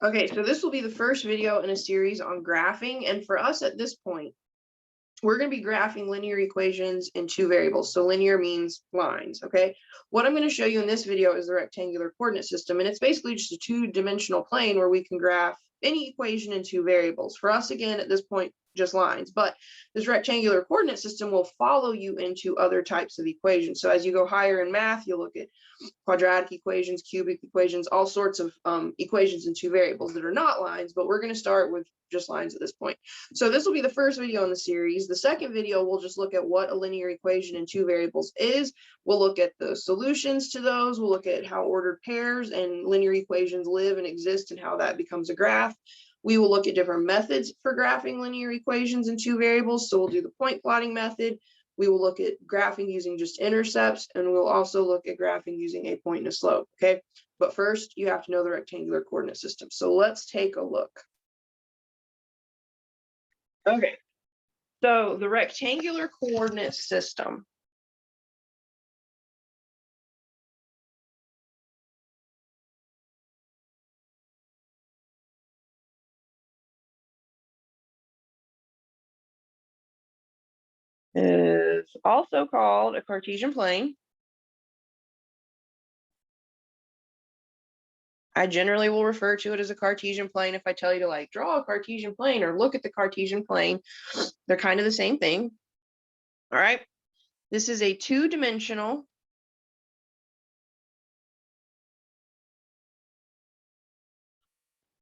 Okay, so this will be the first video in a series on graphing. And for us at this point, we're going to be graphing linear equations in two variables. So linear means lines, okay? What I'm going to show you in this video is the rectangular coordinate system. And it's basically just a two-dimensional plane where we can graph any equation in two variables. For us, again, at this point, just lines. But this rectangular coordinate system will follow you into other types of equations. So as you go higher in math, you'll look at quadratic equations, cubic equations, all sorts of equations in two variables that are not lines, but we're going to start with just lines at this point. So this will be the first video in the series. The second video, we'll just look at what a linear equation in two variables is. We'll look at the solutions to those. We'll look at how ordered pairs and linear equations live and exist and how that becomes a graph. We will look at different methods for graphing linear equations in two variables. So we'll do the point plotting method. We will look at graphing using just intercepts, and we'll also look at graphing using a point and a slope, okay? But first, you have to know the rectangular coordinate system. So let's take a look. Okay, so the rectangular coordinate system is also called a Cartesian plane. I generally will refer to it as a Cartesian plane if I tell you to like draw a Cartesian plane or look at the Cartesian plane. They're kind of the same thing. All right. This is a two-dimensional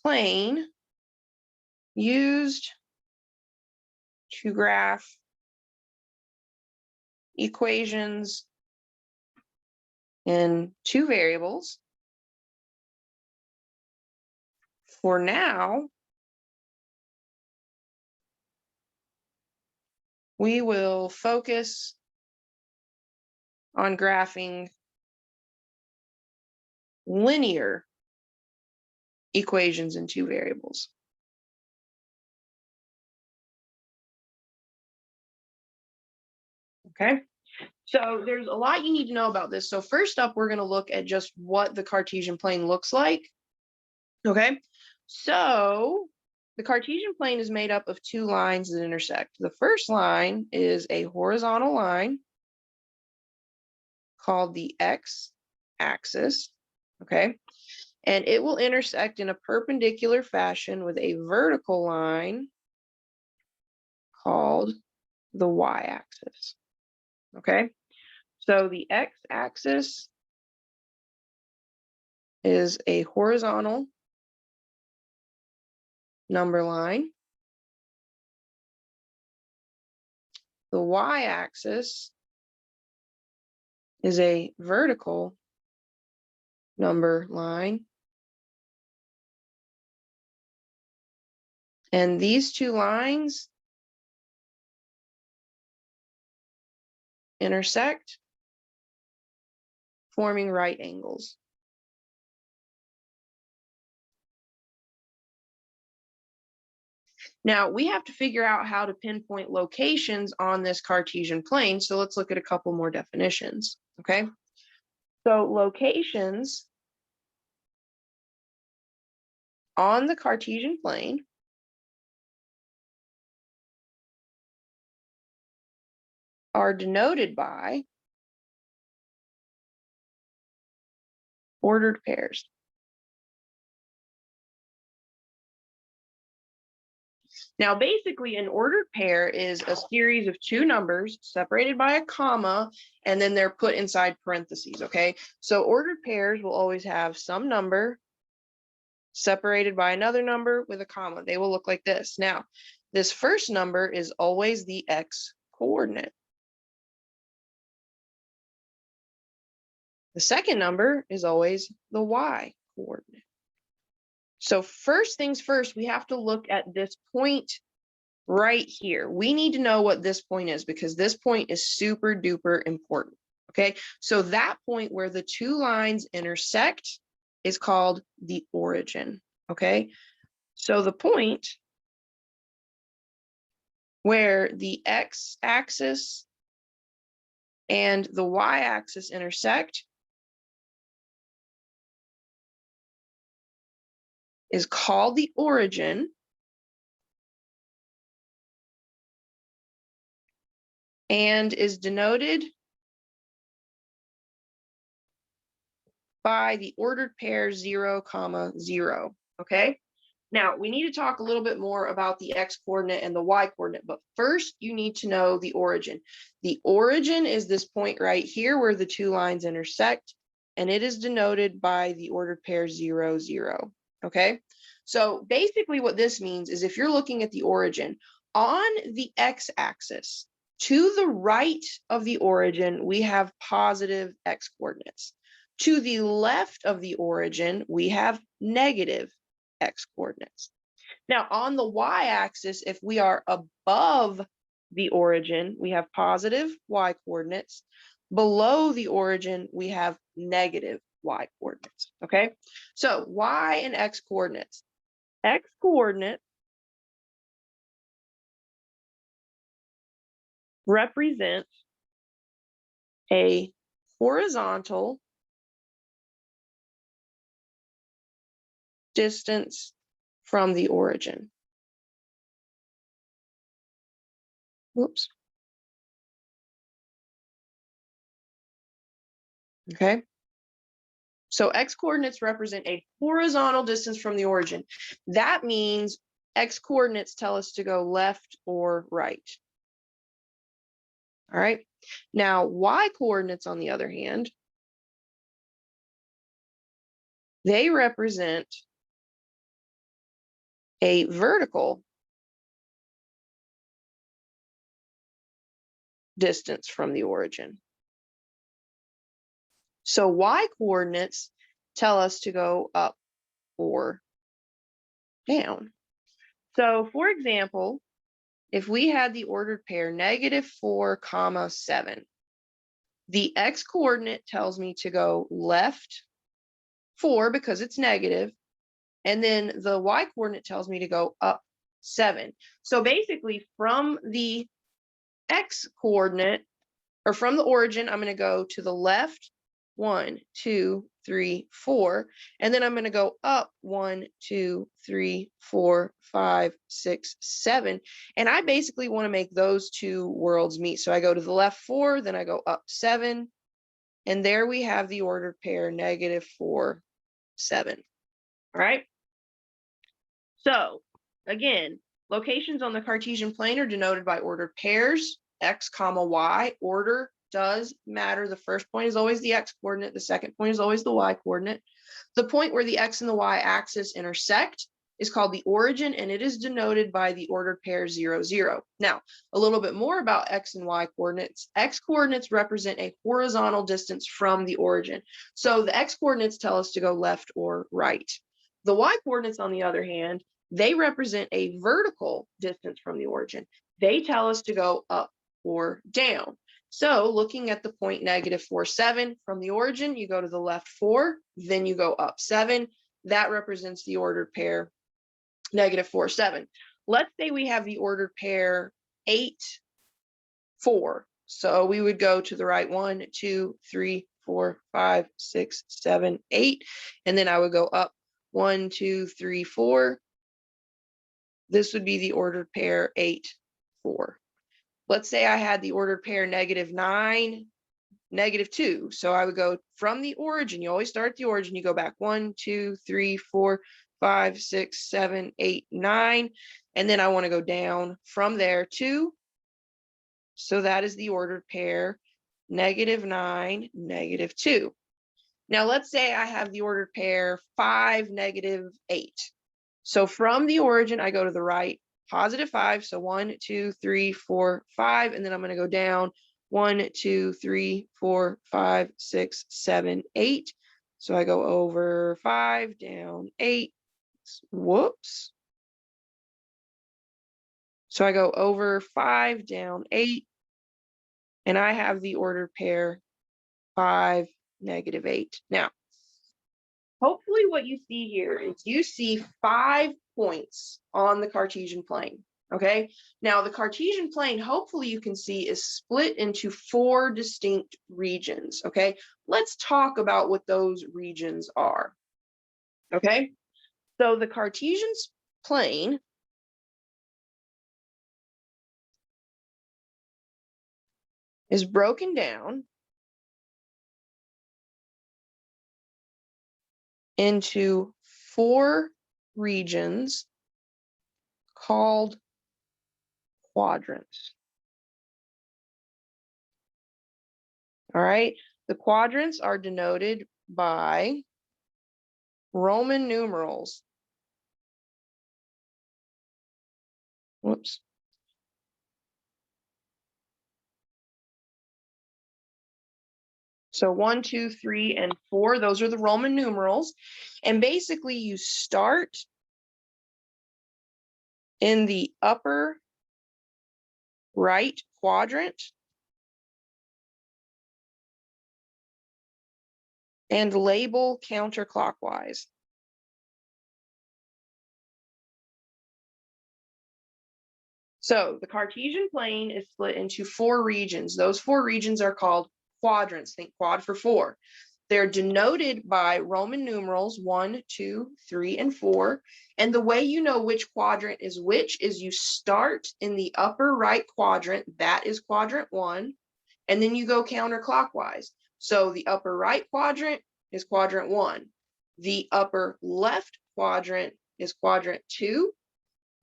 plane used to graph equations in two variables. For now, we will focus on graphing linear equations in two variables. Okay, so there's a lot you need to know about this. So first up, we're going to look at just what the Cartesian plane looks like. Okay, so the Cartesian plane is made up of two lines that intersect. The first line is a horizontal line called the x-axis, okay? And it will intersect in a perpendicular fashion with a vertical line called the y-axis, okay? So the x-axis is a horizontal number line. The y-axis is a vertical number line. And these two lines intersect, forming right angles. Now, we have to figure out how to pinpoint locations on this Cartesian plane. So let's look at a couple more definitions, okay? So locations on the Cartesian plane are denoted by ordered pairs. Now, basically, an ordered pair is a series of two numbers separated by a comma, and then they're put inside parentheses, okay? So ordered pairs will always have some number separated by another number with a comma. They will look like this. Now, this first number is always the x coordinate. The second number is always the y coordinate. So first things first, we have to look at this point right here. We need to know what this point is because this point is super duper important. Okay, so that point where the two lines intersect is called the origin. Okay, so the point where the x-axis and the y-axis intersect is called the origin, and is denoted by the ordered pair 0, 0, okay? Now, we need to talk a little bit more about the x-coordinate and the y-coordinate, but first you need to know the origin. The origin is this point right here where the two lines intersect, and it is denoted by the ordered pair 0, 0, okay? So basically what this means is if you're looking at the origin, on the x-axis, to the right of the origin, we have positive x-coordinates. To the left of the origin, we have negative x-coordinates. Now, on the y-axis, if we are above the origin, we have positive y-coordinates. Below the origin, we have negative y-coordinates, okay? So y and x-coordinates. X-coordinate represent a horizontal distance from the origin. Whoops. Okay. So x-coordinates represent a horizontal distance from the origin. That means x-coordinates tell us to go left or right. All right. Now, y-coordinates, on the other hand, they represent a vertical distance from the origin. So y-coordinates tell us to go up or down. So for example, if we had the ordered pair -4, 7, the x-coordinate tells me to go left 4 because it's negative, and then the y-coordinate tells me to go up 7. So basically from the x-coordinate, or from the origin, I'm going to go to the left 1, 2, 3, 4, and then I'm going to go up 1, 2, 3, 4, 5, 6, 7. And I basically want to make those two worlds meet. So I go to the left 4, then I go up 7, and there we have the ordered pair -4, 7. All right. So again, locations on the Cartesian plane are denoted by ordered pairs, x, y. Order does matter. The first point is always the x-coordinate. The second point is always the y-coordinate. The point where the x and the y-axis intersect is called the origin, and it is denoted by the ordered pair 0, 0. Now, a little bit more about x and y coordinates. X-coordinates represent a horizontal distance from the origin. So the x-coordinates tell us to go left or right. The y-coordinates, on the other hand, they represent a vertical distance from the origin. They tell us to go up or down. So looking at the point -4, 7 from the origin, you go to the left 4, then you go up 7. That represents the ordered pair -4, 7. Let's say we have the ordered pair 8, 4. So we would go to the right 1, 2, 3, 4, 5, 6, 7, 8. And then I would go up 1, 2, 3, 4. This would be the ordered pair 8, 4. Let's say I had the ordered pair -9, -2. So I would go from the origin. You always start at the origin. You go back 1, 2, 3, 4, 5, 6, 7, 8, 9. And then I want to go down from there 2. So that is the ordered pair -9, -2. Now let's say I have the ordered pair 5, -8. So from the origin, I go to the right, +5. So 1, 2, 3, 4, 5. And then I'm going to go down 1, 2, 3, 4, 5, 6, 7, 8. So I go over 5, down 8. Whoops. So I go over 5, down 8. And I have the ordered pair 5, -8. Now, hopefully what you see here is you see 5 points on the Cartesian plane, okay? Now the Cartesian plane, hopefully you can see, is split into 4 distinct regions, okay? Let's talk about what those regions are, okay? So the Cartesian plane is broken down into 4 regions called quadrants. All right, the quadrants are denoted by Roman numerals. Whoops. So 1, 2, 3, and 4, those are the Roman numerals. And basically you start in the upper right quadrant and label counterclockwise. So the Cartesian plane is split into 4 regions. Those 4 regions are called quadrants. Think quad for 4. They're denoted by Roman numerals 1, 2, 3, and 4. And the way you know which quadrant is which is you start in the upper right quadrant, that is quadrant 1, and then you go counterclockwise. So the upper right quadrant is quadrant 1. The upper left quadrant is quadrant 2.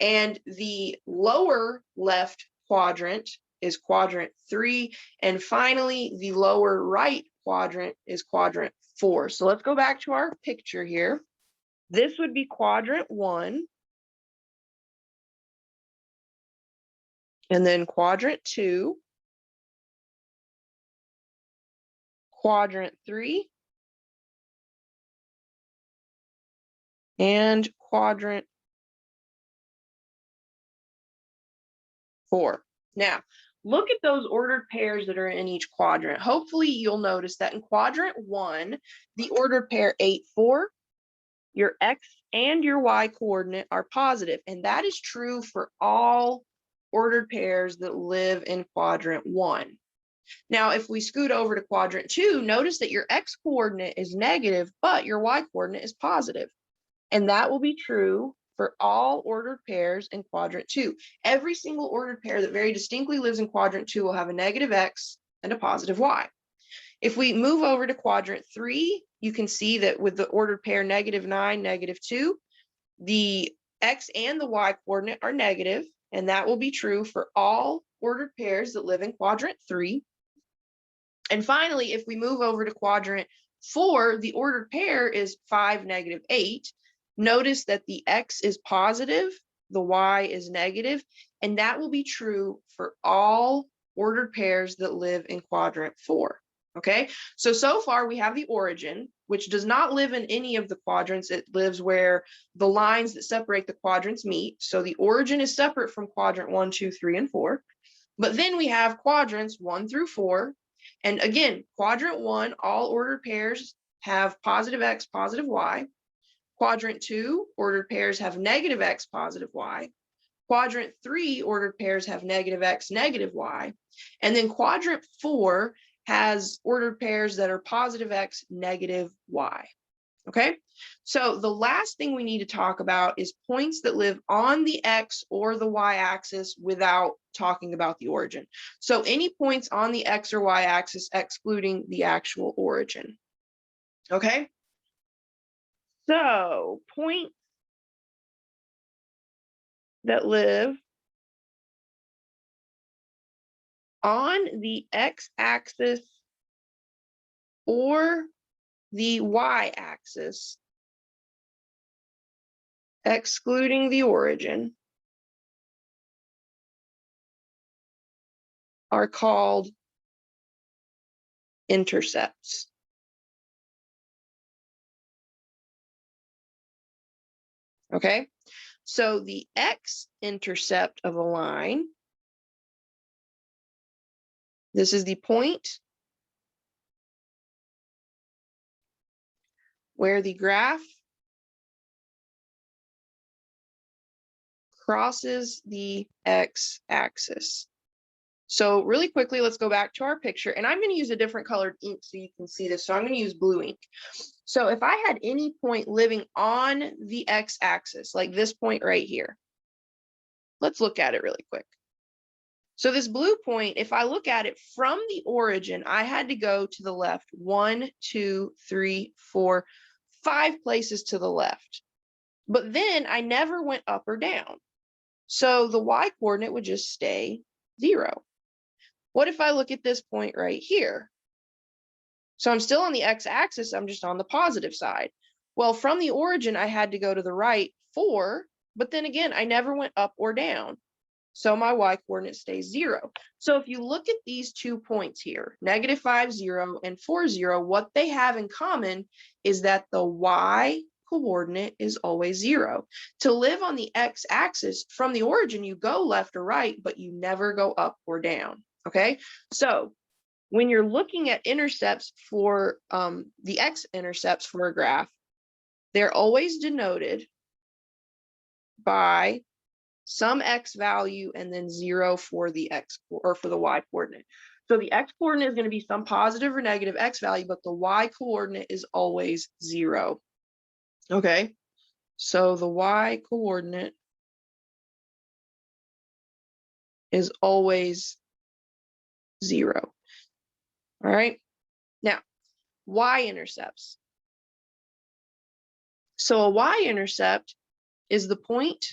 And the lower left quadrant is quadrant 3. And finally, the lower right quadrant is quadrant 4. So let's go back to our picture here. This would be quadrant 1. And then quadrant 2. Quadrant 3. And quadrant 4. Now, look at those ordered pairs that are in each quadrant. Hopefully, you'll notice that in quadrant 1, the ordered pair 8, 4, your X and your Y coordinate are positive, and that is true for all ordered pairs that live in quadrant 1. Now, if we scoot over to quadrant 2, notice that your X coordinate is negative, but your Y coordinate is positive. And that will be true for all ordered pairs in quadrant 2. Every single ordered pair that very distinctly lives in quadrant 2 will have a negative X and a positive Y. If we move over to quadrant 3, you can see that with the ordered pair -9, -2, the X and the Y coordinate are negative, and that will be true for all ordered pairs that live in quadrant 3. And finally, if we move over to quadrant 4, the ordered pair is 5, -8. Notice that the X is positive, the Y is negative, and that will be true for all ordered pairs that live in quadrant 4. Okay, so far we have the origin, which does not live in any of the quadrants. It lives where the lines that separate the quadrants meet. So the origin is separate from quadrant 1, 2, 3, and 4. But then we have quadrants 1 through 4. And again, quadrant 1, all ordered pairs have positive X, positive Y. Quadrant 2, ordered pairs have negative X, positive Y. Quadrant 3, ordered pairs have negative X, negative Y. And then quadrant 4 has ordered pairs that are positive X, negative Y. Okay, so the last thing we need to talk about is points that live on the X or the Y axis without talking about the origin. So any points on the X or Y axis excluding the actual origin. Okay, so points that live on the X axis or the Y axis, excluding the origin, are called intercepts. Okay, so the x-intercept of a line, this is the point where the graph crosses the x-axis. So really quickly, let's go back to our picture, and I'm going to use a different colored ink so you can see this. So I'm going to use blue ink. So if I had any point living on the x-axis, like this point right here, let's look at it really quick. So this blue point, if I look at it from the origin, I had to go to the left 1, 2, 3, 4, 5 places to the left. But then I never went up or down. So the y coordinate would just stay 0. What if I look at this point right here? So I'm still on the x-axis, I'm just on the positive side. Well, from the origin, I had to go to the right 4, but then again, I never went up or down. So my y coordinate stays 0. So if you look at these 2 points here, -5, 0 and 4, 0, what they have in common is that the y coordinate is always 0. To live on the x-axis, from the origin, you go left or right, but you never go up or down. Okay, so when you're looking at intercepts for the x-intercepts for a graph, they're always denoted by some x value and then 0 for the x or for the y coordinate. So the x coordinate is going to be some positive or negative x value, but the y coordinate is always 0. Okay, so the y coordinate is always 0. All right, now y-intercepts. So a y-intercept is the point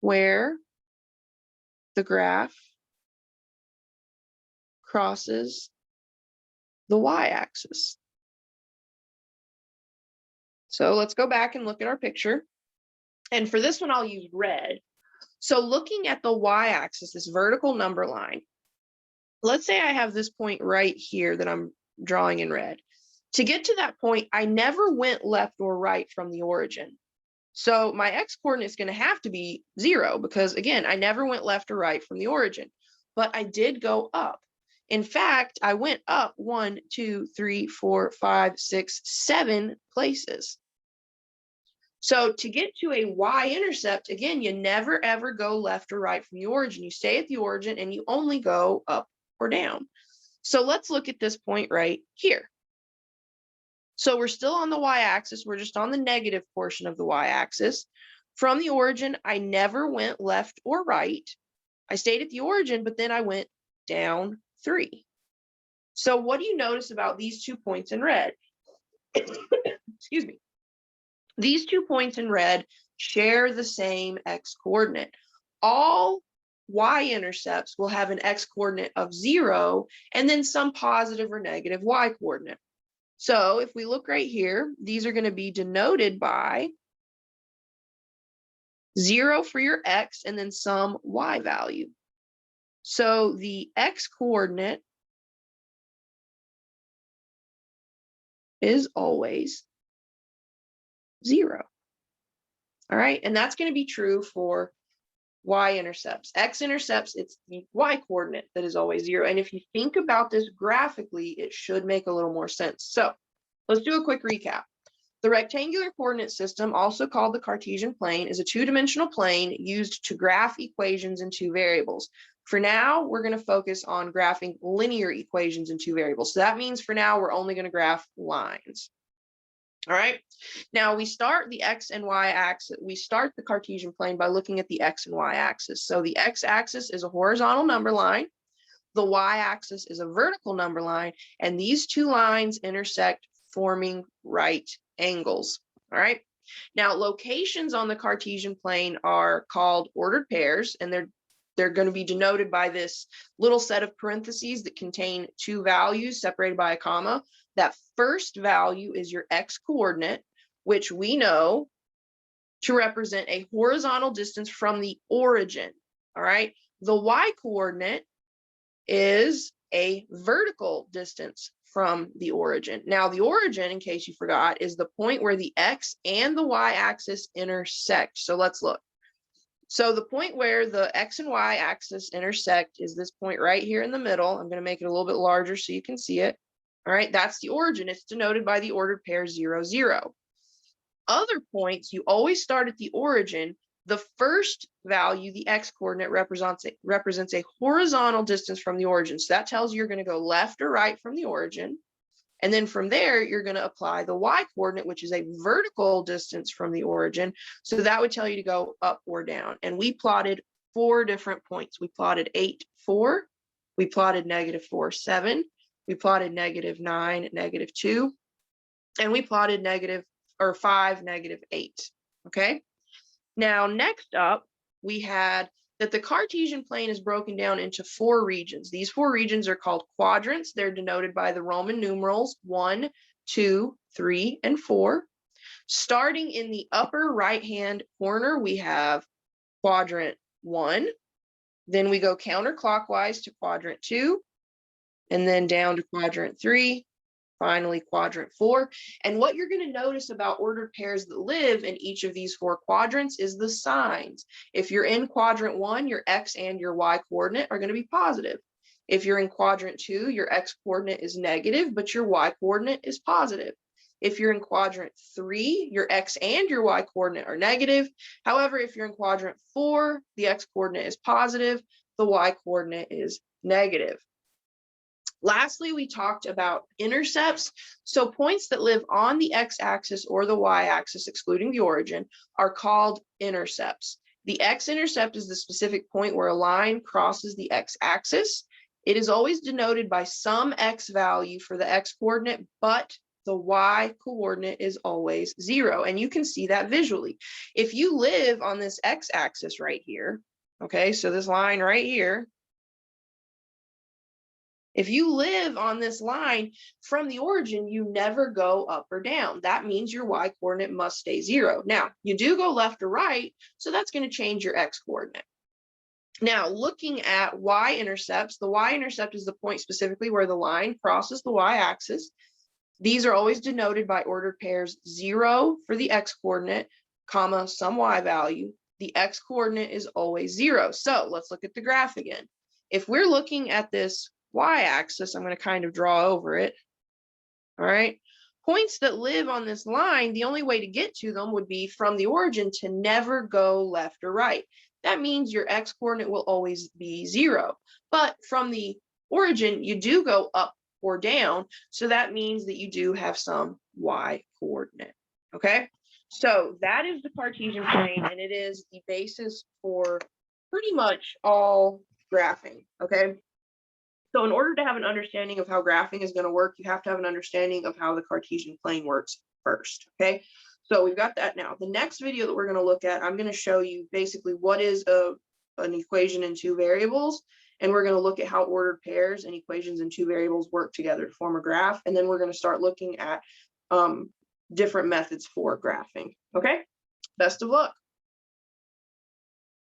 where the graph crosses the y-axis. So let's go back and look at our picture. And for this one, I'll use red. So looking at the y-axis, this vertical number line, let's say I have this point right here that I'm drawing in red. To get to that point, I never went left or right from the origin. So my x-coordinate is going to have to be 0 because, again, I never went left or right from the origin, but I did go up. In fact, I went up 1, 2, 3, 4, 5, 6, 7 places. So to get to a y-intercept, again, you never ever go left or right from the origin. You stay at the origin and you only go up or down. So let's look at this point right here. So we're still on the y-axis. We're just on the negative portion of the y-axis. From the origin, I never went left or right. I stayed at the origin, but then I went down 3. So what do you notice about these 2 points in red? Excuse me. These 2 points in red share the same x-coordinate. All y-intercepts will have an x-coordinate of 0 and then some positive or negative y-coordinate. So if we look right here, these are going to be denoted by 0 for your x and then some y value. So the x-coordinate is always 0. All right, and that's going to be true for y-intercepts. X-intercepts, it's the y-coordinate that is always 0. And if you think about this graphically, it should make a little more sense. So let's do a quick recap. The rectangular coordinate system, also called the Cartesian plane, is a 2-dimensional plane used to graph equations in 2 variables. For now, we're going to focus on graphing linear equations in 2 variables. So that means for now, we're only going to graph lines. All right, now we start the x and y axis. We start the Cartesian plane by looking at the x and y axis. So the x-axis is a horizontal number line. The y-axis is a vertical number line. And these 2 lines intersect, forming right angles. All right, now locations on the Cartesian plane are called ordered pairs, and they're going to be denoted by this little set of parentheses that contain 2 values separated by a comma. That first value is your x-coordinate, which we know to represent a horizontal distance from the origin. All right, the y-coordinate is a vertical distance from the origin. Now, the origin, in case you forgot, is the point where the x and the y-axis intersect. So let's look. So the point where the x and y axis intersect is this point right here in the middle. I'm going to make it a little bit larger so you can see it. All right, that's the origin. It's denoted by the ordered pair 0, 0. Other points, you always start at the origin, The first value, the x-coordinate, represents a horizontal distance from the origin. So that tells you you're going to go left or right from the origin. And then from there, you're going to apply the y-coordinate, which is a vertical distance from the origin. So that would tell you to go up or down. And we plotted 4 different points. We plotted 8, 4. We plotted -4, 7. We plotted -9, -2. And we plotted -5, -8. Okay. Now, next up, we had that the Cartesian plane is broken down into 4 regions. These 4 regions are called quadrants. They're denoted by the Roman numerals 1, 2, 3, and 4. Starting in the upper right-hand corner, we have quadrant 1. Then we go counterclockwise to quadrant 2, and then down to quadrant 3. Finally, quadrant 4. And what you're going to notice about ordered pairs that live in each of these 4 quadrants is the signs. If you're in quadrant 1, your x and your y coordinate are going to be positive. If you're in quadrant 2, your x coordinate is negative, but your y coordinate is positive. If you're in quadrant 3, your x and your y coordinate are negative. However, if you're in quadrant 4, the x coordinate is positive, the y coordinate is negative. Lastly, we talked about intercepts. So points that live on the x-axis or the y-axis, excluding the origin, are called intercepts. The x-intercept is the specific point where a line crosses the x-axis. It is always denoted by some x value for the x-coordinate, but the y-coordinate is always 0. And you can see that visually. If you live on this x-axis right here, okay, so this line right here, if you live on this line from the origin, you never go up or down. That means your y coordinate must stay 0. Now, you do go left or right, so that's going to change your x coordinate. Now, looking at y-intercepts, the y-intercept is the point specifically where the line crosses the y-axis. These are always denoted by ordered pairs 0 for the x coordinate, comma, some y value. The x coordinate is always 0. So let's look at the graph again. If we're looking at this y-axis, I'm going to kind of draw over it. All right. Points that live on this line, the only way to get to them would be from the origin to never go left or right. That means your x coordinate will always be 0. But from the origin, you do go up or down. So that means that you do have some y coordinate. Okay. So that is the Cartesian plane, and it is the basis for pretty much all graphing. Okay. So in order to have an understanding of how graphing is going to work, you have to have an understanding of how the Cartesian plane works first, okay? So we've got that now. The next video that we're going to look at, I'm going to show you basically what is an equation in 2 variables, and we're going to look at how ordered pairs and equations in 2 variables work together to form a graph, and then we're going to start looking at different methods for graphing, okay? Best of luck.